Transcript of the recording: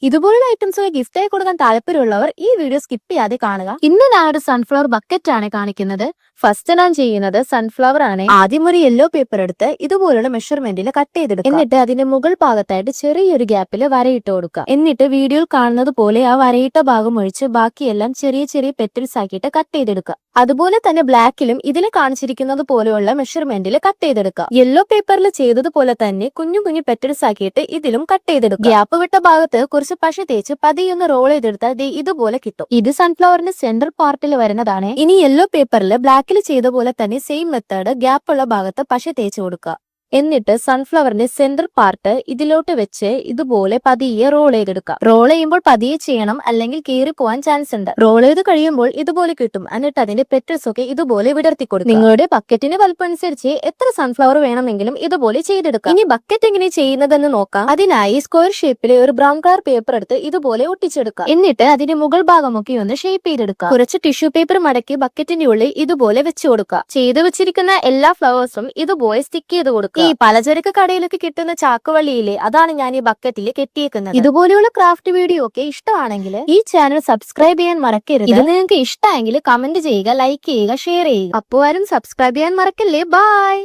ഇതുപോലുള്ള ഐറ്റംസ് ഒക്കെ ഗിഫ്റ്റ് ആയി കൊടുക്കാൻ താല്പര്യമുള്ളവർ ഈ വീഡിയോ സ്കിപ്പ് ചെയ്യാതെ കാണുക. ഇന്ന് ഞാനൊരു സൺഫ്ലവർ ബക്കറ്റ് ആണ് കാണിക്കുന്നത്. ഫസ്റ്റ് ഞാൻ ചെയ്യുന്നത് സൺഫ്ലവർ ആണ്. ആദ്യം ഒരു യെല്ലോ പേപ്പർ എടുത്ത് ഇതുപോലുള്ള മെഷർമെന്റിൽ കട്ട് ചെയ്തെടുക്കുക. എന്നിട്ട് അതിന്റെ മുകൾ ഭാഗത്തായിട്ട് ചെറിയൊരു ഗ്യാപ്പിൽ വരയിട്ട് കൊടുക്കുക. എന്നിട്ട് വീഡിയോയിൽ കാണുന്നത് പോലെ ആ വരയിട്ട ഭാഗം ഒഴിച്ച് ബാക്കിയെല്ലാം ചെറിയ ചെറിയ പെറ്റൽസ് ആക്കിയിട്ട് കട്ട് ചെയ്തെടുക്കുക. അതുപോലെ തന്നെ ബ്ലാക്കിലും ഇതിൽ കാണിച്ചിരിക്കുന്നത് പോലെയുള്ള മെഷർമെന്റിൽ കട്ട് ചെയ്തെടുക്കുക. യെല്ലോ പേപ്പറിൽ ചെയ്തതുപോലെ തന്നെ കുഞ്ഞു കുഞ്ഞു പെറ്റൽസ് ആക്കിയിട്ട് ഇതിലും കട്ട് ചെയ്തെടുക്കുക. ഗ്യാപ്പ് വിട്ട ഭാഗത്ത് കുറച്ച് പശ തേച്ച് പതിയൊന്ന് റോൾ ചെയ്തെടുത്താൽ ഇതുപോലെ കിട്ടും. ഇത് സൺഫ്ലവറിന്റെ സെന്റർ പാർട്ടിൽ വരുന്നതാണ്. ഇനി യെല്ലോ പേപ്പറിൽ ബ്ലാക്കിൽ ചെയ്ത പോലെ തന്നെ സെയിം മെത്തേഡ് ഗ്യാപ്പ് ഉള്ള ഭാഗത്ത് പശ തേച്ച് കൊടുക്കുക. എന്നിട്ട് സൺഫ്ലവറിന്റെ സെന്റർ പാർട്ട് ഇതിലോട്ട് വെച്ച് ഇതുപോലെ പതിയെ റോൾ ചെയ്തെടുക്കാം. റോൾ ചെയ്യുമ്പോൾ പതിയെ ചെയ്യണം, അല്ലെങ്കിൽ കീറി പോവാൻ ചാൻസ് ഉണ്ട്. റോൾ ചെയ്ത് കഴിയുമ്പോൾ ഇതുപോലെ കിട്ടും. എന്നിട്ട് അതിന്റെ പെറ്റൽസ് ഒക്കെ ഇതുപോലെ വിടർത്തി കൊടുക്കും. നിങ്ങളുടെ ബക്കറ്റിന് വലുപ്പം അനുസരിച്ച് എത്ര സൺഫ്ലവർ വേണമെങ്കിലും ഇതുപോലെ ചെയ്തെടുക്കാം. ഇനി ബക്കറ്റ് എങ്ങനെ ചെയ്യുന്നതെന്ന് നോക്കാം. അതിനായി സ്ക്വയർ ഷേപ്പിലെ ഒരു ബ്രൗൺ കളർ പേപ്പർ എടുത്ത് ഇതുപോലെ ഒട്ടിച്ചെടുക്കാം. എന്നിട്ട് അതിന്റെ മുകൾ ഭാഗമൊക്കെ ഒന്ന് ഷേപ്പ് ചെയ്തെടുക്കാം. കുറച്ച് ടിഷ്യൂ പേപ്പർ മടക്കി ബക്കറ്റിന്റെ ഉള്ളിൽ ഇതുപോലെ വെച്ച് കൊടുക്കുക. ചെയ്തു വെച്ചിരിക്കുന്ന എല്ലാ ഫ്ലവേഴ്സും ഇതുപോലെ സ്റ്റിക്ക് ചെയ്ത് കൊടുക്കുക. ഈ പലചരക്ക് കടയിലൊക്കെ കിട്ടുന്ന ചാക്കുവള്ളിയിലെ അതാണ് ഞാൻ ഈ ബക്കറ്റിൽ കെട്ടിയേക്കുന്നത്. ഇതുപോലെയുള്ള ക്രാഫ്റ്റ് വീഡിയോ ഒക്കെ ഇഷ്ടമാണെങ്കിൽ ഈ ചാനൽ സബ്സ്ക്രൈബ് ചെയ്യാൻ മറക്കരുത്. ഇത് നിങ്ങൾക്ക് ഇഷ്ടമായെങ്കിൽ കമന്റ് ചെയ്യുക, ലൈക്ക് ചെയ്യുക, ഷെയർ ചെയ്യുക. അപ്പോൾ ആരും സബ്സ്ക്രൈബ് ചെയ്യാൻ മറക്കല്ലേ. ബൈ.